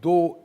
2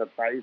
27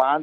5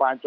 5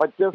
25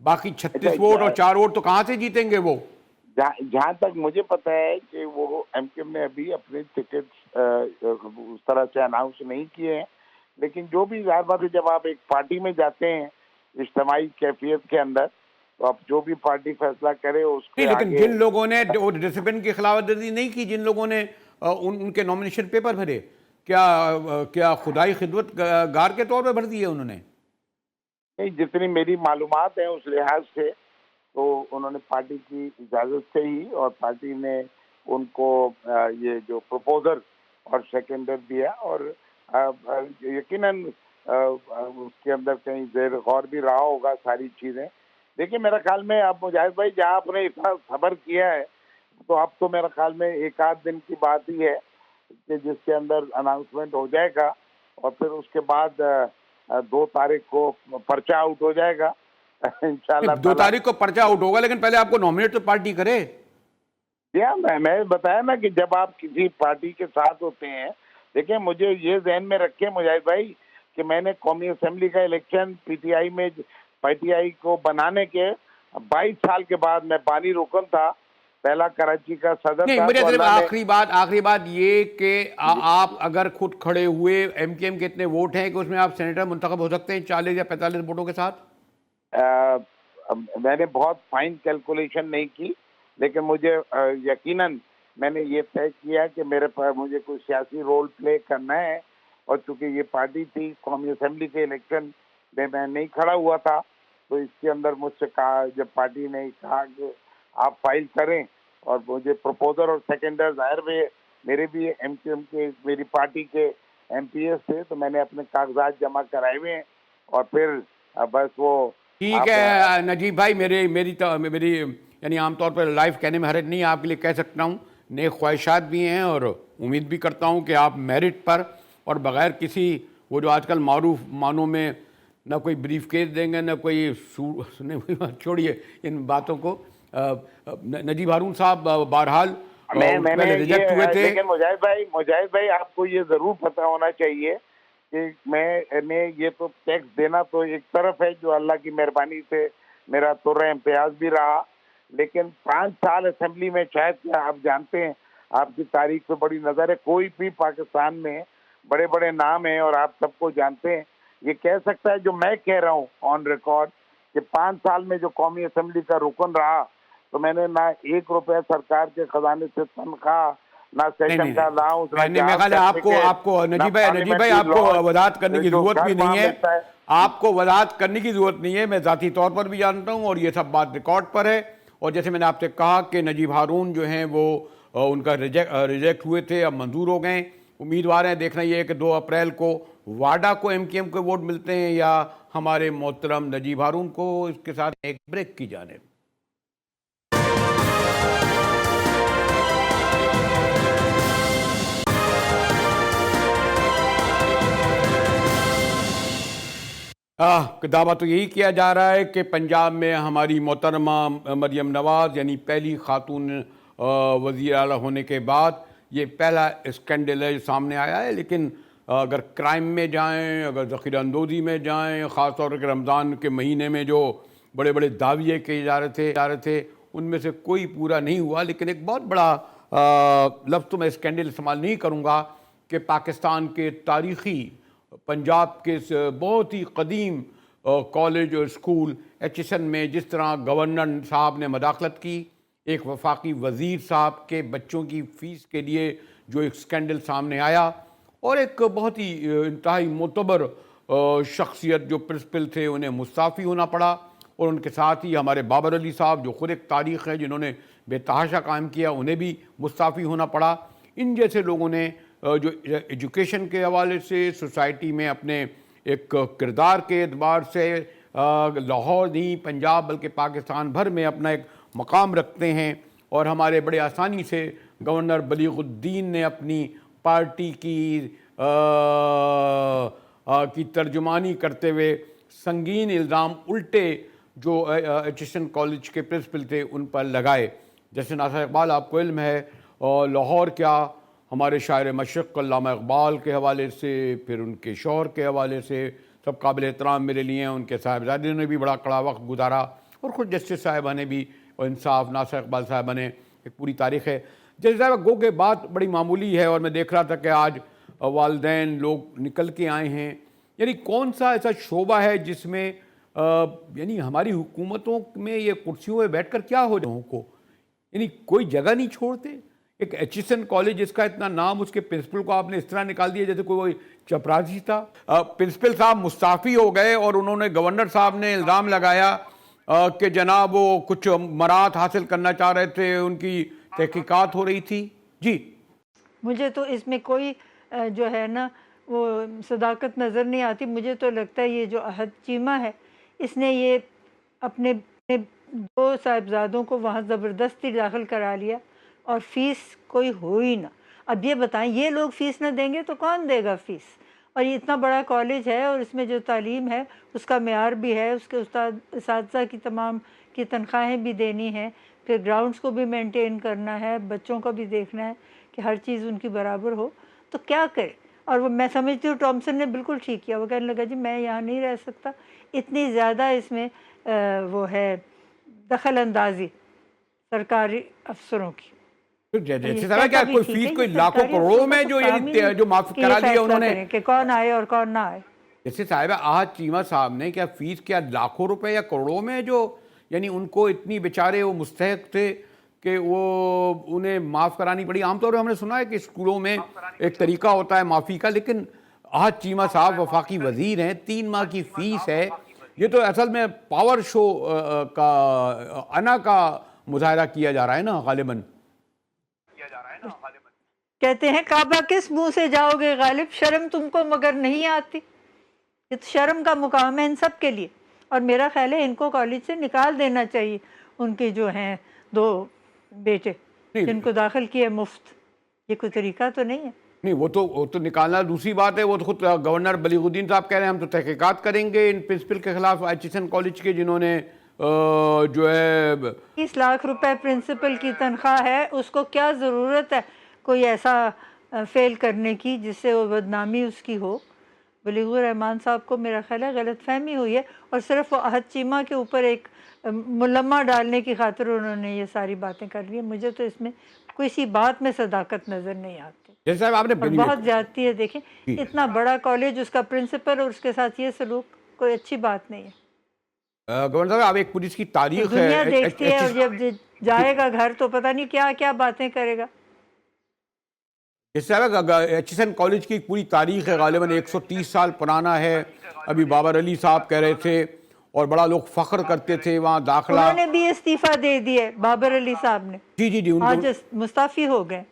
باقی 36 ووٹ اور 4 ووٹ تو کہاں سے جیتیں گے وہ؟ جہاں تک مجھے پتا ہے کہ وہ ایم کیو ایم نے ابھی اپنے ٹکٹ اس طرح سے اناؤنس نہیں کیے ہیں، لیکن جو بھی ظاہر بات ہے جب آپ ایک پارٹی میں جاتے ہیں اجتماعی کیفیت کے اندر، تو اب جو بھی پارٹی فیصلہ کرے اس نہیں، کے لیکن آگے جن لوگوں نے ڈسپلن کی خلاف ورزی نہیں کی، جن لوگوں نے ان کے نامنیشن پیپر بھرے، کیا خدائی خدمت گار کے طور پہ بھر دیے انہوں نے؟ نہیں، جتنی میری معلومات ہیں اس لحاظ سے تو انہوں نے پارٹی کی اجازت سے ہی، اور پارٹی نے ان کو یہ جو پروپوزر اور سیکنڈر دیا، اور یقیناً اس کے اندر کہیں زیر غور بھی رہا ہوگا ساری چیزیں. دیکھیے میرا خیال میں اب مجاہد بھائی جہاں آپ نے اتنا صبر کیا ہے تو اب تو میرا خیال میں ایک آدھ دن کی بات ہی ہے کہ جس کے اندر اناؤنسمنٹ ہو جائے گا، اور پھر اس کے بعد 2 تاریخ کو پرچہ آؤٹ ہو جائے گا انشاءاللہ 2 تعالی. تاریخ کو پرچہ آؤٹ ہوگا، لیکن پہلے آپ کو نامنیٹ تو پارٹی کرے. میں بتایا نا کہ جب آپ کسی پارٹی کے ساتھ ہوتے ہیں، دیکھیں مجھے یہ ذہن میں رکھے مجاہد بھائی کہ میں نے قومی اسمبلی کا الیکشن پی ٹی آئی کو بنانے کے 22 سال کے بعد میں بانی رکن تھا، پہلا کراچی کا صدر نہیں، تھا. مجھے تو صرف اللہ نے آخری بات یہ کہ آپ اگر خود کھڑے ہوئے ایم کیو ایم کے اتنے ووٹ ہیں کہ اس میں آپ سینیٹر منتخب ہو سکتے ہیں 40 یا 45 ووٹوں کے ساتھ. میں نے بہت فائن کیلکولیشن نہیں کی، لیکن مجھے یقیناً میں نے یہ طے کیا کہ میرے پاس مجھے کوئی سیاسی رول پلے کرنا ہے، اور چونکہ یہ پارٹی تھی قومی اسمبلی کے الیکشن میں نہیں کھڑا ہوا تھا، تو اس کے اندر مجھ سے کہا، جب پارٹی نے کہا کہ آپ فائل کریں، اور مجھے پروپوزر اور سیکنڈر ظاہر میں میرے بھی ایم کیو ایم کے میری پارٹی کے ایم پی ایس تھے، تو میں نے اپنے کاغذات جمع کرائے ہوئے ہیں، اور پھر بس وہ ٹھیک ہے نجیب بھائی، میری یعنی عام طور پر لائیو کہنے میں حرج نہیں، آپ کے لیے کہہ سکتا ہوں، نیک خواہشات بھی ہیں، اور امید بھی کرتا ہوں کہ آپ میرٹ پر اور بغیر کسی وہ جو آج کل معروف معنوں میں نہ کوئی بریف کیس دیں گے، نہ کوئی چھوڑیے ان باتوں کو. نجیب ہارون صاحب بہرحال میں نے پہلے ریجیکٹ ہوئے یہ، تھے. لیکن مجاہد بھائی آپ کو یہ ضرور پتہ ہونا چاہیے کہ میں نے یہ تو ٹیکس دینا تو ایک طرف ہے، جو اللہ کی مہربانی سے میرا طور امتیاز بھی رہا، لیکن 5 سال اسمبلی میں شاید کہ آپ جانتے ہیں، آپ کی تاریخ پہ بڑی نظر ہے، کوئی بھی پاکستان میں بڑے بڑے نام ہیں اور آپ سب کو جانتے ہیں، یہ کہہ سکتا ہے جو میں کہہ رہا ہوں آن ریکارڈ کہ 5 سال میں جو قومی اسمبلی کا رکن رہا تو میں نے نہ 1 روپے سرکار کے خزانے سے تنخواہ، نہ سیشن کا الاؤنس، نہ میرے خیال ہے آپ کو نجیب بھائی آپ کو وضاحت کرنے کی ضرورت بھی نہیں ہے، آپ کو وضاحت کرنے کی ضرورت نہیں ہے. میں ذاتی طور پر بھی جانتا ہوں، اور یہ سب بات ریکارڈ پر ہے. اور جیسے میں نے آپ سے کہا کہ نجیب ہارون جو ہیں وہ ان کا ریجیکٹ ہوئے تھے، اب منظور ہو گئے. امیدوار ہیں، دیکھنا یہ ہے کہ 2 اپریل کو واڈا کو ایم کیو ایم کے ووٹ ملتے ہیں یا ہمارے محترم نجیب ہارون کو. اس کے ساتھ ایک بریک کی جانب. دعویٰ تو یہی کیا جا رہا ہے کہ پنجاب میں ہماری محترمہ مریم نواز یعنی پہلی خاتون وزیر اعلیٰ ہونے کے بعد یہ پہلا اسکینڈل ہے سامنے آیا ہے. لیکن اگر کرائم میں جائیں، اگر ذخیرہ اندوزی میں جائیں، خاص طور پر رمضان کے مہینے میں جو بڑے بڑے دعویے کیے جا رہے تھے ان میں سے کوئی پورا نہیں ہوا. لیکن ایک بہت بڑا لفظ تو میں اسکینڈل استعمال نہیں کروں گا کہ پاکستان کے تاریخی پنجاب کے بہت ہی قدیم کالج اور اسکول ایچ ایس این میں جس طرح گورنر صاحب نے مداخلت کی، ایک وفاقی وزیر صاحب کے بچوں کی فیس کے لیے جو ایک اسکینڈل سامنے آیا، اور ایک بہت ہی انتہائی معتبر شخصیت جو پرنسپل تھے انہیں مستعفی ہونا پڑا، اور ان کے ساتھ ہی ہمارے بابر علی صاحب جو خود ایک تاریخ ہے جنہوں نے بے تحاشا کام کیا، انہیں بھی مستعفی ہونا پڑا. ان جیسے لوگوں نے جو ایجوکیشن کے حوالے سے سوسائٹی میں اپنے ایک کردار کے اعتبار سے لاہور نہیں پنجاب بلکہ پاکستان بھر میں اپنا ایک مقام رکھتے ہیں، اور ہمارے بڑے آسانی سے گورنر بلیغ الدین نے اپنی پارٹی کی ترجمانی کرتے ہوئے سنگین الزام الٹے جو ایچ ایس این کالج کے پرنسپل تھے ان پر لگائے. جیسے ناصر اقبال آپ کو علم ہے، لاہور کیا ہمارے شاعر مشرق علامہ اقبال کے حوالے سے، پھر ان کے شوہر کے حوالے سے سب قابل احترام میرے لیے ہیں، ان کے صاحبزادے نے بھی بڑا کڑا وقت گزارا، اور خود جسٹس صاحبہ نے بھی، اور انصاف ناصر اقبال صاحبہ نے، ایک پوری تاریخ ہے. جسٹس صاحبہ گو کہ بات بڑی معمولی ہے، اور میں دیکھ رہا تھا کہ آج والدین لوگ نکل کے آئے ہیں. یعنی کون سا ایسا شعبہ ہے جس میں یعنی ہماری حکومتوں میں یہ کرسیوں میں بیٹھ کر کیا ہو لوگوں کو، یعنی کوئی جگہ نہیں چھوڑتے. ایک ایچیسن کالج جس کا اتنا نام، اس کے پرنسپل کو آپ نے اس طرح نکال دیا جیسے کوئی چپراسی تھا. پرنسپل صاحب مستعفی ہو گئے، اور انہوں نے گورنر صاحب نے الزام لگایا کہ جناب وہ کچھ مراعات حاصل کرنا چاہ رہے تھے، ان کی تحقیقات ہو رہی تھی. جی مجھے تو اس میں کوئی جو ہے نا وہ صداقت نظر نہیں آتی. مجھے تو لگتا ہے یہ جو احد چیمہ ہے، اس نے یہ اپنے 2 صاحبزادوں کو وہاں زبردستی داخل کرا لیا، اور فیس کوئی ہو ہی نہ. اب یہ بتائیں، یہ لوگ فیس نہ دیں گے تو کون دے گا فیس؟ اور یہ اتنا بڑا کالج ہے، اور اس میں جو تعلیم ہے اس کا معیار بھی ہے، اس کے اساتذہ کی تمام کی تنخواہیں بھی دینی ہیں، پھر گراؤنڈس کو بھی مینٹین کرنا ہے، بچوں کو بھی دیکھنا ہے کہ ہر چیز ان کی برابر ہو. تو کیا کرے؟ اور وہ میں سمجھتی ہوں ٹامسن نے بالکل ٹھیک کیا. وہ کہنے لگا جی میں یہاں نہیں رہ سکتا، اتنی زیادہ اس میں وہ ہے دخل اندازی سرکاری افسروں کی. جیسے صاحب کیا کوئی فیس کوئی لاکھوں کروڑوں میں جو معاف کرا دیا انہوں نے، کہ کون آئے اور کون نہ آئے. جیسے صاحبہ احد چیمہ صاحب نے کیا فیس کیا لاکھوں روپے یا کروڑوں میں، جو یعنی ان کو اتنی بیچارے وہ مستحق تھے کہ وہ انہیں معاف کرانی پڑی. عام طور پہ ہم نے سنا ہے کہ اسکولوں میں ایک طریقہ ہوتا ہے معافی کا، لیکن احد چیمہ صاحب وفاقی وزیر ہیں، 3 ماہ کی فیس ہے. یہ تو اصل میں پاور شو کا انا کا مظاہرہ کیا جا رہا ہے نا غالباً. کہتے ہیں کعبہ کس منہ سے جاؤ گے غالب، شرم تم کو مگر نہیں آتی. یہ تو شرم کا مقام ہے ان سب کے لیے، اور میرا خیال ہے ان کو کالج سے نکال دینا چاہیے. ان کے جو ہیں 2 بیٹے جن کو داخل کیے مفت، یہ کوئی طریقہ تو نہیں ہے. نہیں وہ تو نکالنا دوسری بات ہے. وہ تو خود گورنر بلیغ الدین صاحب کہہ رہے ہیں ہم تو تحقیقات کریں گے ان پرنسپل کے خلاف، ایچیسن کالج کے، جنہوں نے جو ہے 30 لاکھ روپے پرنسپل کی تنخواہ ہے. اس کو کیا ضرورت ہے کوئی ایسا فیل کرنے کی جس سے وہ بدنامی اس کی ہو. بلیغ الرحمان صاحب کو میرا خیال ہے غلط فہمی ہوئی ہے، اور صرف وہ احد چیمہ کے اوپر ایک ملمہ ڈالنے کی خاطر انہوں نے یہ ساری باتیں کر لی. مجھے تو اس میں کسی بات میں صداقت نظر نہیں آتی، جیسے صاحب آپ اور نے بہت زیادتی ہے. دیکھیں اتنا بڑا کالج، اس کا پرنسپل اور اس کے ساتھ یہ سلوک کوئی اچھی بات نہیں ہے. گورنر صاحب آپ ایک پولیس کی تاریخ ہے، دنیا دیکھتی ہے، اور جب جائے گا گھر تو پتہ نہیں کیا کیا باتیں کرے گا. جس طرح ایچیسن کالج کی پوری تاریخ ہے، غالباً 130 سال پرانا ہے. ابھی بابر علی صاحب کہہ رہے تھے، اور بڑا لوگ فخر کرتے تھے وہاں داخلہ. انہوں نے بھی استعفیٰ دے دیے بابر علی صاحب نے، جی آج مستعفی ہو گئے.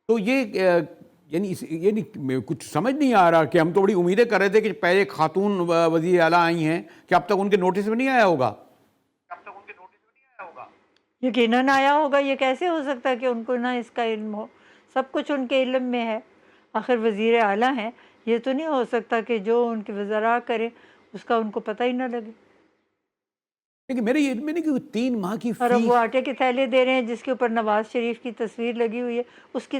تو یہ یعنی کچھ سمجھ نہیں آ رہا کہ ہم تو بڑی امیدیں کر رہے تھے کہ پہلے خاتون وزیر اعلیٰ آئی ہیں، کہ اب تک ان کے نوٹس میں نہیں آیا ہوگا. یقیناً آیا ہوگا. یہ کیسے ہو سکتا ہے کہ ان کو نہ اس کا علم ہو؟ سب کچھ ان کے علم میں ہے، آخر وزیر اعلیٰ ہیں. یہ تو نہیں ہو سکتا کہ جو ان کے وزراء کریں اس کا ان کو پتہ ہی نہ لگے. لیکن میرے علم میں نہیں کہ 3 ماہ کی اور اب فیس، وہ آٹے کے تھیلے دے رہے ہیں جس کے اوپر نواز شریف کی تصویر لگی ہوئی ہے. اس کی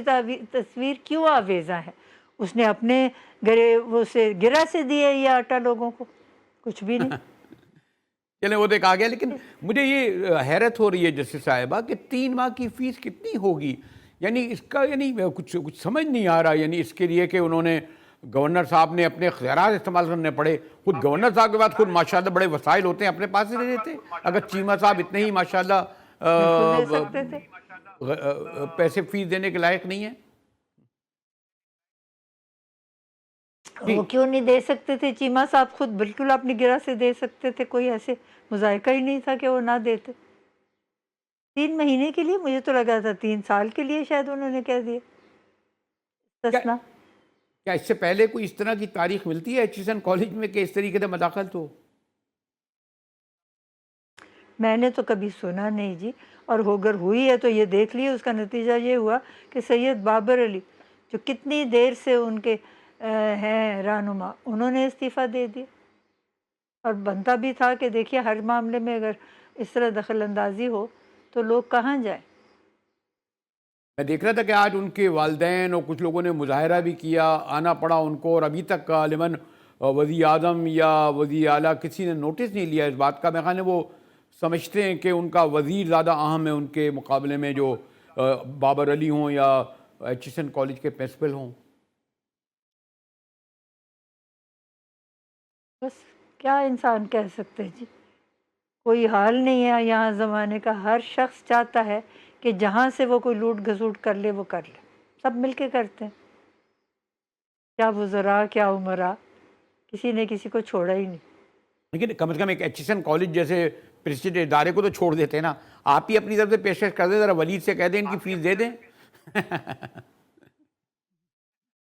تصویر کیوں آویزاں ہے؟ اس نے اپنے گرہ سے دیا یہ آٹا لوگوں کو، کچھ بھی نہیں. چلیں وہ دیکھ آ گیا. لیکن مجھے یہ حیرت ہو رہی ہے جسٹس صاحبہ کہ 3 ماہ کی فیس کتنی ہوگی؟ یعنی اس کا یعنی کچھ سمجھ نہیں آ رہا. یعنی اس کے لیے کہ انہوں نے گورنر صاحب نے اپنے اختیارات استعمال کرنے پڑے. خود گورنر صاحب کے بعد خود ماشاءاللہ بڑے وسائل ہوتے ہیں، اپنے پاس سے لے لیتے. اگر چیمہ صاحب اتنے ہی ماشاءاللہ دے سکتے تھے. پیسے فیس دینے کے لائق نہیں ہیں. وہ کیوں نہیں دے سکتے تھے؟ چیمہ صاحب خود بالکل اپنی گرہ سے دے سکتے تھے، کوئی ایسے مذائقہ ہی نہیں تھا کہ وہ نہ دیتے. 3 مہینے کے لیے، مجھے تو لگا تھا 3 سال کے لیے شاید انہوں نے کہہ دیا استثنا. کیا اس سے پہلے کوئی اس طرح کی تاریخ ملتی ہے ایچیسن کالج میں کہ اس طریقے سے مداخلت ہو؟ میں نے تو کبھی سنا نہیں جی. اور اگر ہوئی ہے تو یہ دیکھ لیے اس کا نتیجہ یہ ہوا کہ سید بابر علی جو کتنی دیر سے ان کے ہیں رہنما، انہوں نے استعفیٰ دے دیا. اور بنتا بھی تھا کہ دیکھیے ہر معاملے میں اگر اس طرح دخل اندازی ہو تو لوگ کہاں جائیں. میں دیکھ رہا تھا کہ آج ان کے والدین اور کچھ لوگوں نے مظاہرہ بھی کیا، آنا پڑا ان کو، اور ابھی تک غالباً وزیر اعظم یا وزیر اعلیٰ کسی نے نوٹس نہیں لیا اس بات کا. میں خیال ہے وہ سمجھتے ہیں کہ ان کا وزیر زیادہ اہم ہے ان کے مقابلے میں جو بابر علی ہوں یا ایچسن کالج کے پرنسپل ہوں؟ بس کیا انسان کہہ سکتے ہیں جی، کوئی حال نہیں ہے یہاں زمانے کا. ہر شخص چاہتا ہے کہ جہاں سے وہ کوئی لوٹ گھسوٹ کر لے وہ کر لے. سب مل کے کرتے ہیں، کیا وزراء کیا عمراء، کسی نے کسی کو چھوڑا ہی نہیں. لیکن کم از کم ایک ایچسن کالج جیسے پریسٹیج ادارے کو تو چھوڑ دیتے ہیں نا. آپ ہی اپنی طرف سے پیشکش کر دیں، ذرا ولید سے کہہ دیں ان کی فیس دے دیں.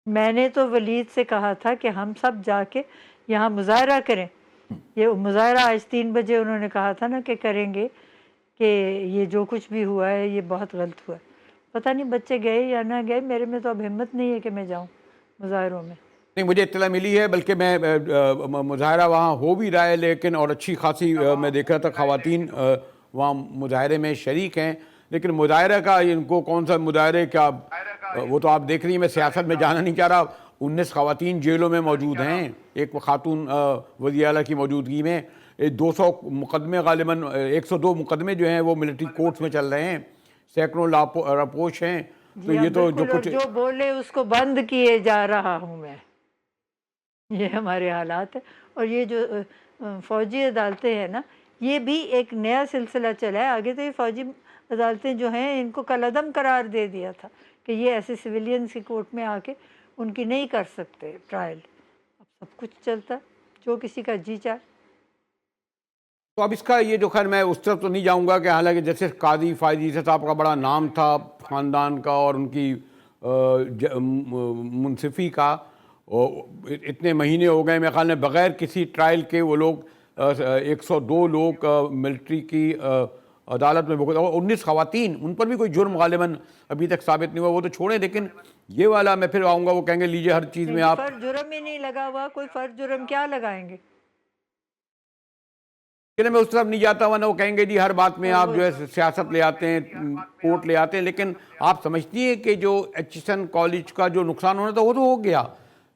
میں نے تو ولید سے کہا تھا کہ ہم سب جا کے یہاں مظاہرہ کریں. یہ مظاہرہ آج 3 بجے انہوں نے کہا تھا نا کہ کریں گے، کہ یہ جو کچھ بھی ہوا ہے یہ بہت غلط ہوا ہے. پتہ نہیں بچے گئے یا نہ گئے، میرے میں تو اب ہمت نہیں ہے کہ میں جاؤں مظاہروں میں. نہیں، مجھے اطلاع ملی ہے، بلکہ میں مظاہرہ وہاں ہو بھی رہا ہے، لیکن اور اچھی خاصی میں دیکھ رہا تھا خواتین وہاں مظاہرے میں شریک ہیں. لیکن مظاہرہ کا ان کو کون سا مظاہرے کیا، وہ تو آپ دیکھ رہی ہیں. میں سیاست میں جانا نہیں چاہ رہا. 19 خواتین جیلوں میں موجود ہیں، ایک خاتون وزیر اعلیٰ کی موجودگی میں. 200 مقدمے، غالباً 102 مقدمے جو ہیں وہ ملٹری کورٹس میں چل رہے ہیں. سینکڑوں رپوش ہیں. تو یہ تو جو کچھ جو بولے اس کو بند کیے جا رہا ہوں میں. یہ ہمارے حالات ہیں. اور یہ جو فوجی عدالتیں ہیں نا، یہ بھی ایک نیا سلسلہ چلا ہے. آگے تو یہ فوجی عدالتیں جو ہیں ان کو کالعدم قرار دے دیا تھا کہ یہ ایسے سویلینز کی کورٹ میں آ کے ان کی نہیں کر سکتے ٹرائل. اب سب کچھ چلتا جو کسی کا جی چاہے. تو اب اس کا یہ جو خیر میں اس طرف تو نہیں جاؤں گا کہ حالانکہ جیسے قاضی فائز عیسی صاحب کا بڑا نام تھا خاندان کا اور ان کی منصفی کا، اتنے مہینے ہو گئے میرے خیال میں بغیر کسی ٹرائل کے وہ لوگ 102 لوگ ملٹری کی عدالت میں بھگت، اور 19 خواتین، ان پر بھی کوئی جرم غالباً ابھی تک ثابت نہیں ہوا. وہ تو چھوڑیں، لیکن یہ والا میں پھر آؤں گا، وہ کہیں گے لیجیے ہر چیز میں آپ فرد جرم ہی نہیں لگا ہوا. کوئی فرد جرم کیا لگائیں گے؟ میں اس طرف نہیں جاتا ہوا. نہ وہ کہیں گے جی ہر بات میں آپ جو ہے سیاست لے آتے ہیں، کورٹ لے آتے ہیں. لیکن آپ سمجھتی ہیں کہ جو ایچسن کالج کا جو نقصان ہونا تھا وہ تو ہو گیا.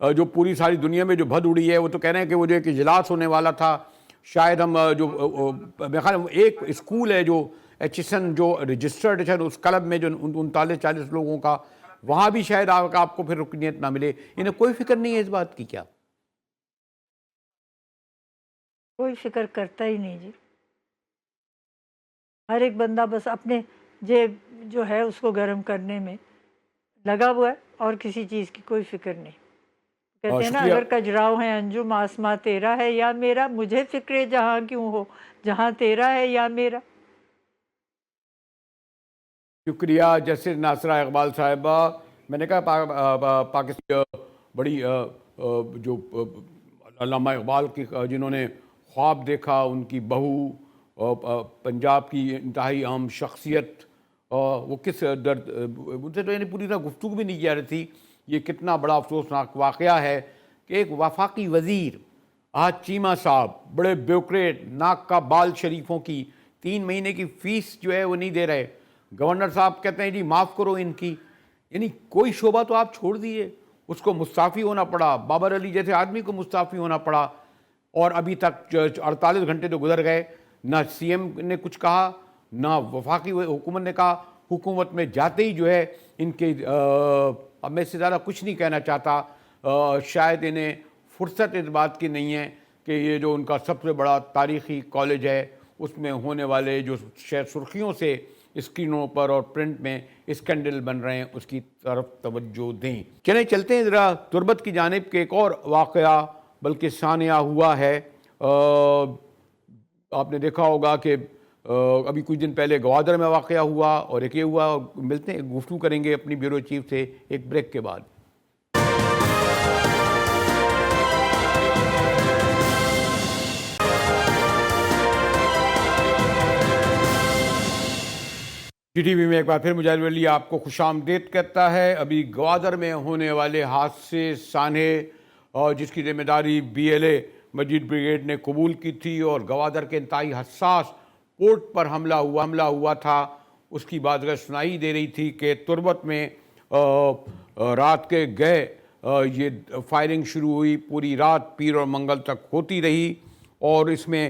جو پوری ساری دنیا میں جو بھد اڑی ہے، وہ تو کہہ رہے ہیں کہ وہ جو ایک اجلاس ہونے والا تھا، شاید ہم جو میرے خیال میں ایک اسکول ہے جو ایچسن جو رجسٹرڈ ہے اس کلب میں جو 39-40 لوگوں کا، وہاں بھی شاید آپ کو پھر رکنیت نہ ملے. انہیں کوئی فکر نہیں ہے اس بات کی کیا؟ کوئی فکر کرتا ہی نہیں جی. ہر ایک بندہ بس اپنے جیب جو ہے اس کو گرم کرنے میں لگا ہوا ہے اور کسی چیز کی کوئی فکر نہیں. کہتے ہیں نا شکریہ. اگر کجراؤ ہے انجم آسماں تیرا ہے یا میرا، مجھے فکر جہاں کیوں ہو، جہاں تیرا ہے یا میرا. شکریہ جسٹس ناصرہ اقبال صاحبہ. میں نے کہا پاکستان بڑی جو علامہ اقبال کی جنہوں نے خواب دیکھا، ان کی بہو پنجاب کی انتہائی اہم شخصیت، وہ کس درد ان سے تو یعنی پوری طرح گفتگو بھی نہیں کی جا رہی تھی. یہ کتنا بڑا افسوسناک واقعہ ہے کہ ایک وفاقی وزیر احد چیمہ صاحب، بڑے بیوکریٹ، ناک کا بال شریفوں کی 3 مہینے کی فیس جو ہے وہ نہیں دے رہے. گورنر صاحب کہتے ہیں جی معاف کرو ان کی. یعنی کوئی شعبہ تو آپ چھوڑ دیے، اس کو مستعفی ہونا پڑا. بابر علی جیسے آدمی کو مستعفی ہونا پڑا، اور ابھی تک 48 گھنٹے تو گزر گئے، نہ سی ایم نے کچھ کہا، نہ وفاقی حکومت نے کہا. حکومت میں جاتے ہی جو ہے ان کے اب میں اس سے زیادہ کچھ نہیں کہنا چاہتا. شاید انہیں فرصت اس بات کی نہیں ہے کہ یہ جو ان کا سب سے بڑا تاریخی کالج ہے اس میں ہونے والے جو سرخیوں سے اسکرینوں پر اور پرنٹ میں اسکینڈل بن رہے ہیں اس کی طرف توجہ دیں. چلیں چلتے ہیں ذرا تربت کی جانب کے ایک اور واقعہ بلکہ سانحہ ہوا ہے. آپ نے دیکھا ہوگا کہ ابھی کچھ دن پہلے گوادر میں واقعہ ہوا اور ایک یہ ہوا. ملتے ہیں، گفتگو کریں گے اپنی بیورو چیف سے ایک بریک کے بعد. جی ٹی وی میں ایک بار پھر مجاہد ولی آپ کو خوش آمدید کہتا ہے. ابھی گوادر میں ہونے والے حادثے سانحے جس کی ذمہ داری BLA مجید بریگیڈ نے قبول کی تھی اور گوادر کے انتہائی حساس پورٹ پر حملہ ہوا تھا، اس کی بازگشت سنائی دے رہی تھی کہ تربت میں رات کے گئے یہ فائرنگ شروع ہوئی، پوری رات پیر اور منگل تک ہوتی رہی، اور اس میں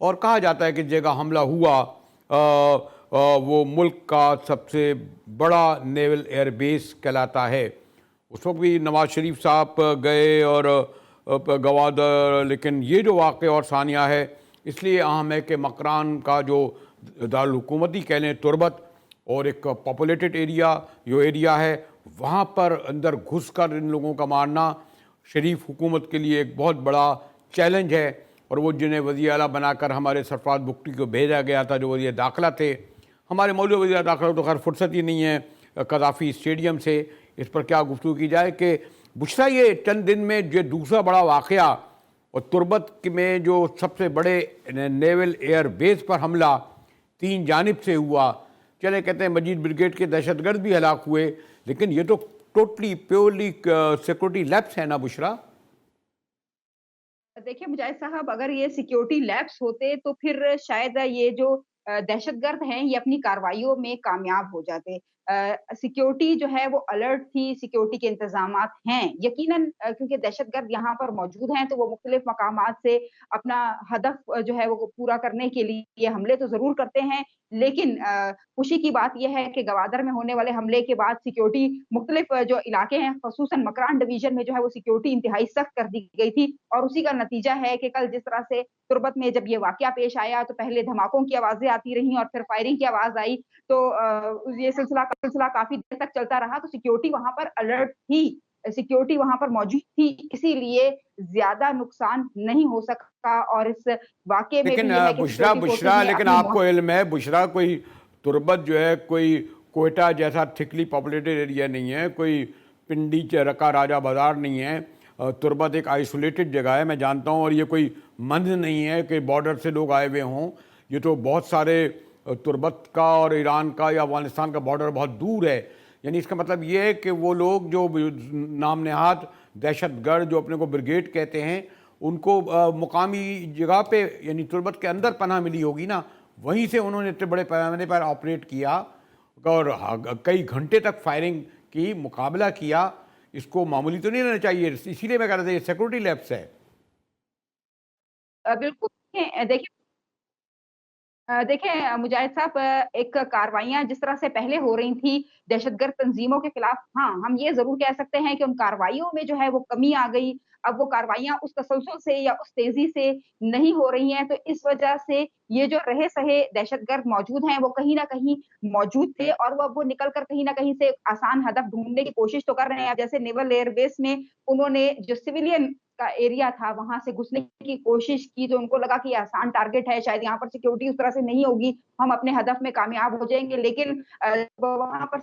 اور کہا جاتا ہے کہ جگہ حملہ ہوا وہ ملک کا سب سے بڑا نیول ایئر بیس کہلاتا ہے. اس وقت بھی نواز شریف صاحب گئے اور گوادر، لیکن یہ جو واقعہ اور ثانیہ ہے اس لیے اہم ہے کہ مکران کا جو دارالحکومتی کہہ لیں تربت اور ایک پاپولیٹڈ ایریا جو ایریا ہے وہاں پر اندر گھس کر ان لوگوں کا مارنا شریف حکومت کے لیے ایک بہت بڑا چیلنج ہے. اور وہ جنہیں وزیر اعلیٰ بنا کر ہمارے سرفراز بگٹی کو بھیجا گیا تھا جو وزیر داخلہ تھے، ہمارے موجودہ وزیر داخلہ تو خیر فرصت ہی نہیں ہے قذافی اسٹیڈیم سے. اس پر کیا گفتگو کی جائے کہ بشریٰ یہ چند دن میں جو دوسرا بڑا واقعہ اور تربت میں جو سب سے بڑے نیول ایئر بیس پر حملہ 3 جانب سے ہوا. چلے کہتے ہیں مجید بریگیڈ کے دہشت گرد بھی ہلاک ہوئے، لیکن یہ تو ٹوٹلی پیورلی سیکورٹی لیپس ہے نا بشریٰ؟ دیکھیں مجاہد صاحب، اگر یہ سیکیورٹی لیپس ہوتے تو پھر شاید یہ جو دہشت گرد ہیں یہ اپنی کارروائیوں میں کامیاب ہو جاتے. سیکیورٹی جو ہے وہ الرٹ تھی، سیکیورٹی کے انتظامات ہیں یقیناً، کیونکہ دہشت گرد یہاں پر موجود ہیں تو وہ مختلف مقامات سے اپنا ہدف جو ہے وہ پورا کرنے کے لیے حملے تو ضرور کرتے ہیں. لیکن خوشی کی بات یہ ہے کہ گوادر میں ہونے والے حملے کے بعد سیکیورٹی مختلف جو علاقے ہیں خصوصاً مکران ڈویژن میں جو ہے وہ سیکیورٹی انتہائی سخت کر دی گئی تھی. اور اسی کا نتیجہ ہے کہ کل جس طرح سے تربت میں جب یہ واقعہ پیش آیا تو پہلے دھماکوں کی آوازیں آتی رہیں اور پھر فائرنگ کی آواز آئی تو یہ سلسلہ کافی دیر تک چلتا رہا. تو سیکیورٹی وہاں پر الرٹ تھی، سیکیورٹی وہاں پر موجود تھی، اسی لیے زیادہ نقصان نہیں ہو سکا. اور اس واقعے میں لیکن بھی یہ ہے کہ بشریٰ لیکن آپ کو علم ہے بشریٰ کوئی تربت جو ہے کوئی کوئٹہ جیسا تھکلی پاپولیٹڈ ایریا نہیں ہے، کوئی پنڈی رکا راجہ بازار نہیں ہے. تربت ایک آئسولیٹڈ جگہ ہے، میں جانتا ہوں، اور یہ کوئی مند نہیں ہے کہ بارڈر سے لوگ آئے ہوئے ہوں. یہ تو بہت سارے تربت کا اور ایران کا یا افغانستان کا بارڈر بہت دور ہے. یعنی اس کا مطلب یہ ہے کہ وہ لوگ جو نام نہاد دہشت گرد جو اپنے کو بریگیڈ کہتے ہیں ان کو مقامی جگہ پہ یعنی تربت کے اندر پناہ ملی ہوگی نا، وہیں سے انہوں نے اتنے بڑے پیمانے پر آپریٹ کیا اور کئی گھنٹے تک فائرنگ کی، مقابلہ کیا. اس کو معمولی تو نہیں رہنا چاہیے، اسی لیے میں کہہ رہا تھا یہ سیکورٹی لیپس ہے. بالکل. دیکھیں مجاہد صاحب، ایک کاروائیاں جس طرح سے پہلے ہو رہی تھی دہشت گرد تنظیموں کے خلاف، ہاں ہم یہ ضرور کہہ سکتے ہیں کہ ان کاروائیوں میں جو ہے وہ کمی آ گئی. اب وہ کاروائیاں اس تسلسل سے یا اس تیزی سے نہیں ہو رہی ہیں، تو اس وجہ سے یہ جو رہے سہے دہشت گرد موجود ہیں وہ کہیں نہ کہیں موجود تھے اور وہ نکل کر کہیں نہ کہیں سے آسان ہدف ڈھونڈنے کی کوشش تو کر رہے ہیں. اب جیسے نیول ایئر بیس میں انہوں نے جو سویلین کا ایریا تھا وہاں سے گھسنے کی کوشش کی تو ان کو لگا کہ یہ آسان ٹارگٹ ہے، شاید یہاں پر سیکیورٹی اس طرح سے نہیں ہوگی، ہم اپنے ہدف میں کامیاب ہو جائیں گے. لیکن وہاں پر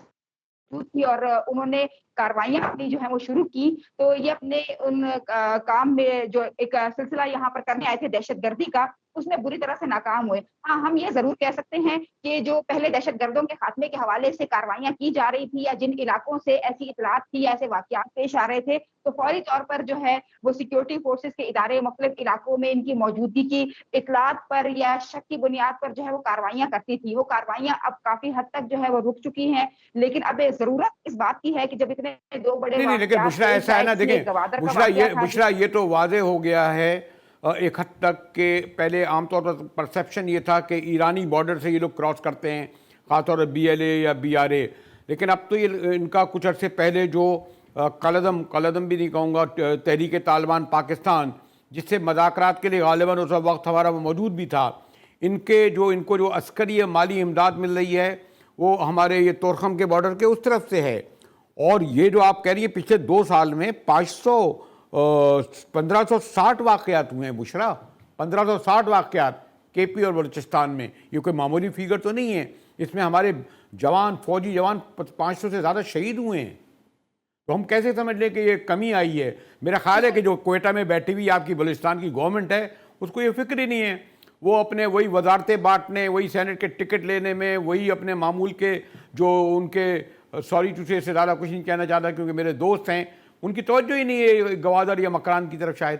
تھی اور انہوں نے کاروائیاں اپنی جو ہیں وہ شروع کی تو یہ اپنے ان کام میں جو ایک سلسلہ یہاں پر کرنے آئے تھے دہشت گردی کا، اس میں بری طرح سے ناکام ہوئے. ہاں ہم یہ ضرور کہہ سکتے ہیں کہ جو پہلے دہشت گردوں کے خاتمے کے حوالے سے کاروائیاں کی جا رہی تھی یا جن علاقوں سے ایسی اطلاعات تھی یا ایسے واقعات پیش آ رہے تھے تو فوری طور پر جو ہے وہ سیکیورٹی فورسز کے ادارے مختلف علاقوں میں ان کی موجودگی کی اطلاعات پر یا شک کی بنیاد پر جو ہے وہ کاروائیاں کرتی تھی. وہ کاروائیاں اب کافی حد تک جو ہے وہ رک چکی ہیں، لیکن اب ضرورت اس بات کی ہے کہ جب اتنے 2 بڑے نہیں لیکن بشریٰ ایسا ہے نا، دیکھیں بشریٰ یہ تو واضح ہو گیا ہے ایک حد تک کہ پہلے عام طور پر پرسیپشن یہ تھا کہ ایرانی بارڈر سے یہ لوگ کراس کرتے ہیں، خاص طور پر BLA یا BRA. لیکن اب تو یہ ان کا کچھ عرصے پہلے جو قلدم بھی نہیں کہوں گا، تحریک طالبان پاکستان جس سے مذاکرات کے لیے غالباً اس وقت ہمارا وہ موجود بھی تھا، ان کو جو عسکری مالی امداد مل رہی ہے وہ ہمارے یہ تورخم کے بارڈر کے اس طرف سے ہے. اور یہ جو آپ کہہ رہی ہیں پچھلے 2 سال میں 1560 واقعات ہوئے ہیں بشریٰ، 1560 واقعات KP اور بلوچستان میں. یہ کوئی معمولی فیگر تو نہیں ہے، اس میں ہمارے فوجی جوان 500 سے زیادہ شہید ہوئے ہیں. تو ہم کیسے سمجھ لیں کہ یہ کمی آئی ہے؟ میرا خیال ہے کہ جو کوئٹہ میں بیٹھی ہوئی آپ کی بلوچستان کی گورنمنٹ ہے اس کو یہ فکر ہی نہیں ہے. وہ اپنے وہی وزارتیں بانٹنے، وہی سینٹ کے ٹکٹ لینے میں، وہی اپنے معمول کے جو ان کے سوری ٹو سے زیادہ کچھ نہیں کہنا چاہتا کیونکہ میرے دوست ہیں، ان کی توجہ ہی نہیں ہے گوادر یا مکران کی طرف شاید.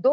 2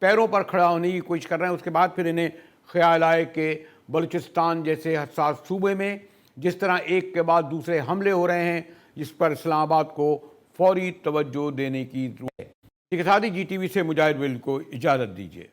پیروں پر کھڑا ہونے کی کوشش کر رہے ہیں. اس کے بعد پھر انہیں خیال آئے کہ بلوچستان جیسے حساس صوبے میں جس طرح ایک کے بعد دوسرے حملے ہو رہے ہیں جس پر اسلام آباد کو فوری توجہ دینے کی ضرورت ہے. اس کے ساتھ ہی جی ٹی وی سے مجاہد ویل کو اجازت دیجیے.